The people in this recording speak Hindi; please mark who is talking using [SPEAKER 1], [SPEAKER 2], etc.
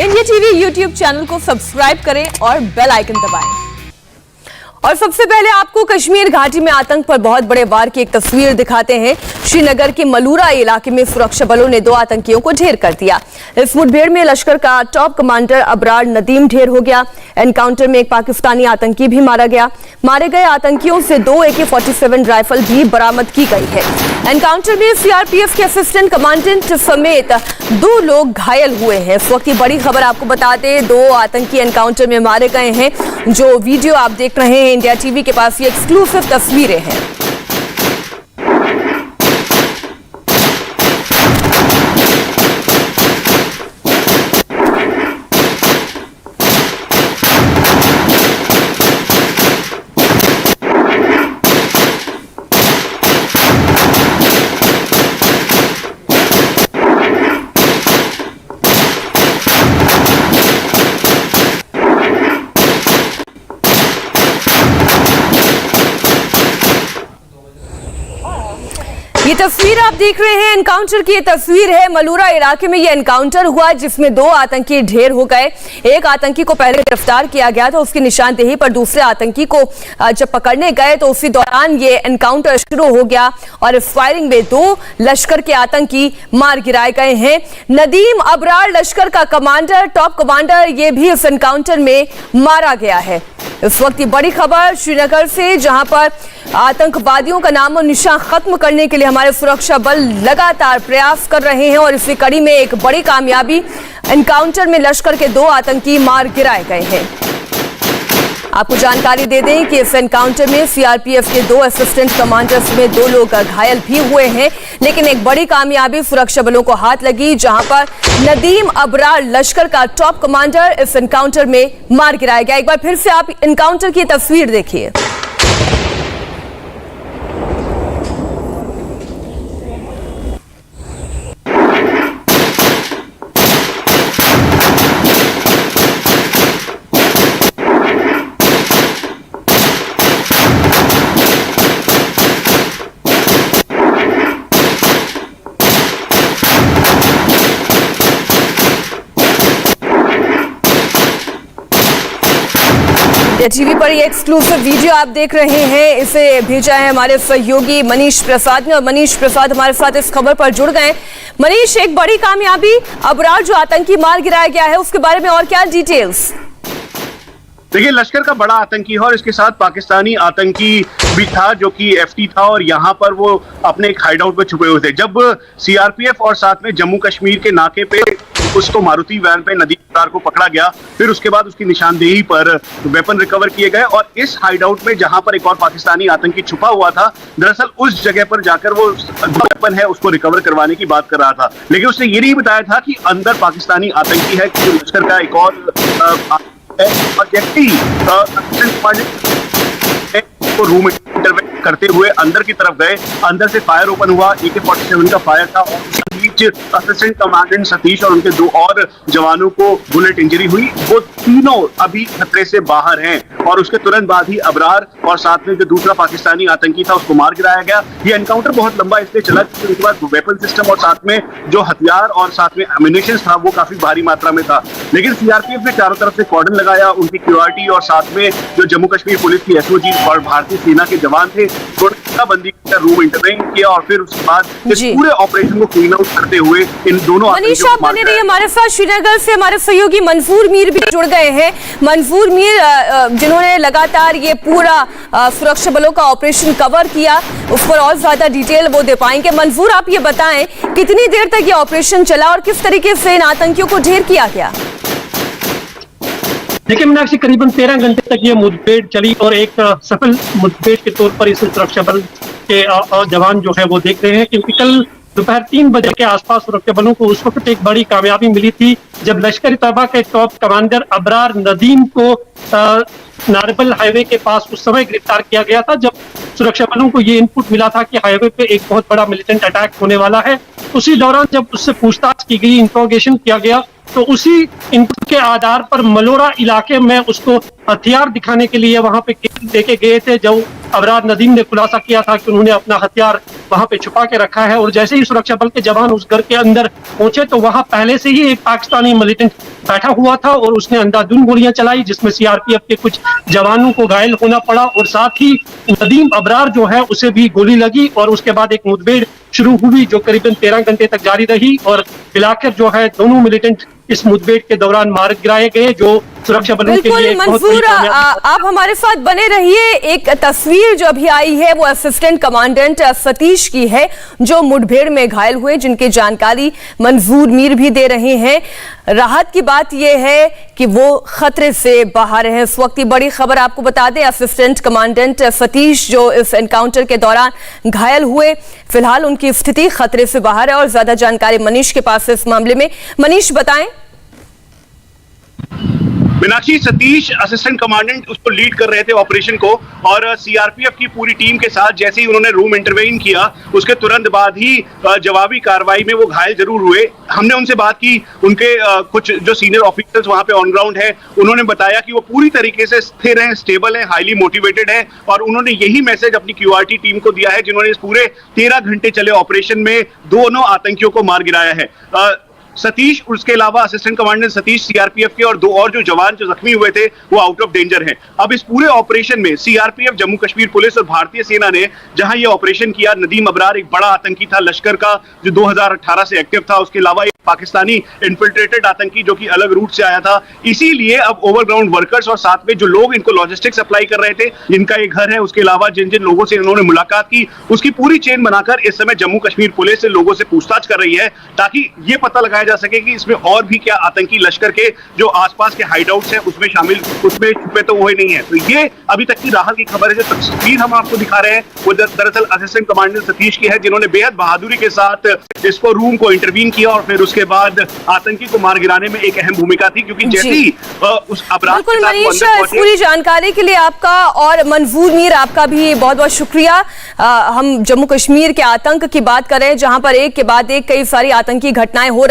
[SPEAKER 1] इंडिया टीवी यूट्यूब चैनल को सब्सक्राइब करें और बेल आइकन दबाएं। और सबसे पहले आपको कश्मीर घाटी में आतंक पर बहुत बड़े वार की एक तस्वीर दिखाते हैं। श्रीनगर के मलूरा इलाके में सुरक्षा बलों ने 2 आतंकियों को ढेर कर दिया। इस मुठभेड़ में लश्कर का टॉप कमांडर अबरार नदीम ढेर हो गया। एनकाउंटर में एक पाकिस्तानी आतंकी भी मारा गया। मारे गए आतंकियों से 2 AK-47 राइफल भी बरामद की गई है। एनकाउंटर में सीआरपीएफ के असिस्टेंट कमांडेंट समेत 2 लोग घायल हुए हैं। इस वक्त की बड़ी खबर आपको बता दें, 2 आतंकी एनकाउंटर में मारे गए हैं। जो वीडियो आप देख रहे हैं इंडिया टीवी के पास, ये एक्सक्लूसिव तस्वीरें हैं। ये तस्वीर आप देख रहे हैं एनकाउंटर की। ये तस्वीर है मलूरा इलाके में ये एनकाउंटर हुआ जिसमें 2 आतंकी ढेर हो गए। एक आतंकी को पहले गिरफ्तार किया गया था, उसकी निशानदेही पर दूसरे आतंकी को जब पकड़ने गए तो उसी दौरान ये एनकाउंटर शुरू हो गया और इस फायरिंग में 2 लश्कर के आतंकी मार गिराए गए हैं। नदीम अबरार लश्कर का कमांडर, टॉप कमांडर, ये भी इस एनकाउंटर में मारा गया है। इस वक्त की बड़ी खबर श्रीनगर से, जहां पर आतंकवादियों का नामो निशान खत्म करने के लिए हमारे सुरक्षा बल लगातार प्रयास कर रहे हैं और इसी कड़ी में एक बड़ी कामयाबी, एनकाउंटर में लश्कर के 2 आतंकी मार गिराए गए हैं। आपको जानकारी दे दें कि इस एनकाउंटर में सीआरपीएफ के 2 असिस्टेंट कमांडर्स में 2 लोग घायल भी हुए हैं, लेकिन एक बड़ी कामयाबी सुरक्षा बलों को हाथ लगी, जहां पर नदीम अबरार लश्कर का टॉप कमांडर इस एनकाउंटर में मार गिराया गया। एक बार फिर से आप एनकाउंटर की तस्वीर देखिए। टीवी पर ये एक्सक्लूसिव वीडियो आप देख रहे हैं, इसे भेजा है हमारे सहयोगी मनीष प्रसाद ने और मनीष प्रसाद हमारे साथ इस खबर पर जुड़ गए। मनीष, एक बड़ी कामयाबी, अबरार जो आतंकी मार गिराया गया है उसके बारे में और क्या डिटेल्स?
[SPEAKER 2] देखिए, लश्कर का बड़ा आतंकी है और इसके साथ पाकिस्तानी आतंकी भी था जो कि एफटी था और यहाँ पर वो अपने एक हाइडआउट में छुपे हुए थे। जब सीआरपीएफ और साथ में जम्मू कश्मीर के नाके पे उसको मारुति वैन पे नदीम अबरार को पकड़ा गया, फिर उसके बाद उसकी निशानदेही पर वेपन रिकवर किए गए और इस हाइडआउट में जहां पर एक और पाकिस्तानी आतंकी छुपा हुआ था, दरअसल उस जगह पर जाकर वो वेपन है उसको रिकवर करवाने की बात कर रहा था। लेकिन उसने ये नहीं बताया था कि अंदर पाकिस्तानी आतंकी है, कि लश्कर का एक और व्यक्ति रूम इंटरवेंट करते हुए अंदर की तरफ गए। अंदर से फायर ओपन हुआ, AK-47 का फायर था और उसके बीच असिस्टेंट कमांडेंट सतीश और उनके 2 और जवानों को बुलेट इंजरी हुई। वो तीनों अभी खतरे से बाहर हैं और उसके तुरंत बाद ही अबरार और साथ में जो दूसरा पाकिस्तानी आतंकी था उसको मार गिराया गया। ये एनकाउंटर बहुत लंबा इसलिए चला क्योंकि उसके बाद वेपन सिस्टम और साथ में जो हथियार और साथ में एम्युनिशन था वो काफी भारी मात्रा में था। लेकिन सीआरपीएफ ने चारों तरफ से कॉर्डन लगाया, उनकी सिक्योरिटी और साथ में जो जम्मू कश्मीर पुलिस की SOG और भारतीय सेना के जवान थे, बंदी रूम इंटरवेंट किया और फिर उसके बाद इस पूरे ऑपरेशन को क्लीन आउट करते हुए इन दोनों
[SPEAKER 1] मनीष, आप बने रहिए हमारे साथ। श्रीनगर से हमारे सहयोगी मंसूर मीर भी जुड़ गए हैं। मंसूर मीर, जिन्होंने लगातार ये पूरा सुरक्षा बलों का ऑपरेशन कवर किया, उस पर और ज्यादा डिटेल वो दे पाएंगे। मंसूर, आप ये बताएं कितनी देर तक ये ऑपरेशन चला और किस तरीके से इन आतंकियों को ढेर किया गया?
[SPEAKER 3] देखिए मीनाक्षी, करीबन 13 घंटे तक ये मुठभेड़ चली और एक सफल मुठभेड़ के तौर पर इस सुरक्षा बल के जवान जो है वो देख रहे हैं, क्योंकि कल दोपहर 3 बजे के आसपास सुरक्षा बलों को उस वक्त एक बड़ी कामयाबी मिली थी जब लश्कर तैयबा के टॉप कमांडर अबरार नदीम को नारबल हाईवे के पास उस समय गिरफ्तार किया गया था, जब सुरक्षा बलों को ये इनपुट मिला था कि हाईवे पे एक बहुत बड़ा मिलिटेंट अटैक होने वाला है। उसी दौरान जब उससे पूछताछ की गई, इंट्रोगेशन किया गया, तो उसी इनपुट के आधार पर मलोरा इलाके में उसको हथियार दिखाने के लिए वहां पे लेके गए थे, जो अबरार नदीम ने खुलासा किया था कि उन्होंने अपना हथियार वहां पे छुपा के रखा है। और जैसे ही सुरक्षा बल के जवान उस घर के अंदर पहुंचे तो वहां पहले से ही एक पाकिस्तानी मिलिटेंट बैठा हुआ था और उसने अंधाधुंध गोलियां चलाई, जिसमें सीआरपीएफ के कुछ जवानों को घायल होना पड़ा और साथ ही नदीम अबरार जो है उसे भी गोली लगी। और उसके बाद एक मुठभेड़ शुरू हुई जो करीबन 13 घंटे तक जारी रही और मिलाकर जो है दोनों मिलिटेंट इस मुठभेड़ के दौरान मार गिराए गए, जो सुरक्षा बलों के लिए
[SPEAKER 1] बिल्कुल मंसूर, आप हमारे साथ बने रहिए। एक तस्वीर जो अभी आई है वो असिस्टेंट कमांडेंट सतीश की है जो मुठभेड़ में घायल हुए, जिनकी जानकारी मंजूर मीर भी दे रहे हैं। राहत की बात यह है कि वो खतरे से बाहर है इस वक्त। बड़ी खबर आपको बता दें, असिस्टेंट कमांडेंट सतीश जो इस एनकाउंटर के दौरान घायल हुए, फिलहाल उनकी स्थिति खतरे से बाहर है। और ज्यादा जानकारी मनीष के पास है इस मामले में। मनीष बताएं।
[SPEAKER 2] मीनाक्षी, सतीश असिस्टेंट कमांडेंट उसको लीड कर रहे थे ऑपरेशन को, और सीआरपीएफ की पूरी टीम के साथ जैसे ही उन्होंने रूम इंटरवेन किया उसके तुरंत बाद ही जवाबी कार्रवाई में वो घायल जरूर हुए। हमने उनसे बात की, उनके कुछ जो सीनियर ऑफिसर्स वहां पे ऑन ग्राउंड है उन्होंने बताया कि वो पूरी तरीके से स्थिर हैं, स्टेबल हैं, हाईली मोटिवेटेड है। और उन्होंने यही मैसेज अपनी क्यूआरटी टीम को दिया है जिन्होंने इस पूरे 13 घंटे चले ऑपरेशन में दोनों आतंकियों को मार गिराया है। सतीश, उसके अलावा असिस्टेंट कमांडेंट सतीश सीआरपीएफ के और दो और जो जवान जो जख्मी हुए थे वो आउट ऑफ डेंजर हैं। अब इस पूरे ऑपरेशन में सीआरपीएफ, जम्मू कश्मीर पुलिस और भारतीय सेना ने जहां ये ऑपरेशन किया, नदीम अबरार एक बड़ा आतंकी था लश्कर का जो 2018 से एक्टिव था, उसके अलावा एक पाकिस्तानी इन्फिल्ट्रेटेड आतंकी जो कि अलग रूट से आया था। इसीलिए अब ओवरग्राउंड वर्कर्स और साथ में जो लोग इनको लॉजिस्टिक्स सप्लाई कर रहे थे, जिनका ये घर है, उसके अलावा जिन जिन लोगों से इन्होंने मुलाकात की, उसकी पूरी चेन बनाकर इस समय जम्मू कश्मीर पुलिस लोगों से पूछताछ कर रही है ताकि ये पता लगाया जा सके कि इसमें और भी क्या आतंकी लश्कर के जो आसपास के हाइडआउट्स हैं उसमें शामिल, उसमें छुपे तो वो ही नहीं है। तो ये अभी तक की राहत की खबर है। जो तस्वीर हम आपको दिखा रहे हैं वो दरअसल असिस्टेंट कमांडेंट सतीश की है, जिन्होंने बेहद बहादुरी के साथ इसको रूम को इंटरवीन किया और फिर उसके बाद आतंकी को मार गिराने में एक अहम भूमिका थी, क्योंकि जैसे ही उस अपराध के साथ
[SPEAKER 1] मनीष, पूरी जानकारी के लिए आपका और मंजूर मीर आपका भी बहुत बहुत शुक्रिया। हम जम्मू कश्मीर के आतंक की बात कर रहे हैं जहां पर एक के बाद एक कई सारी आतंकी घटनाएं हो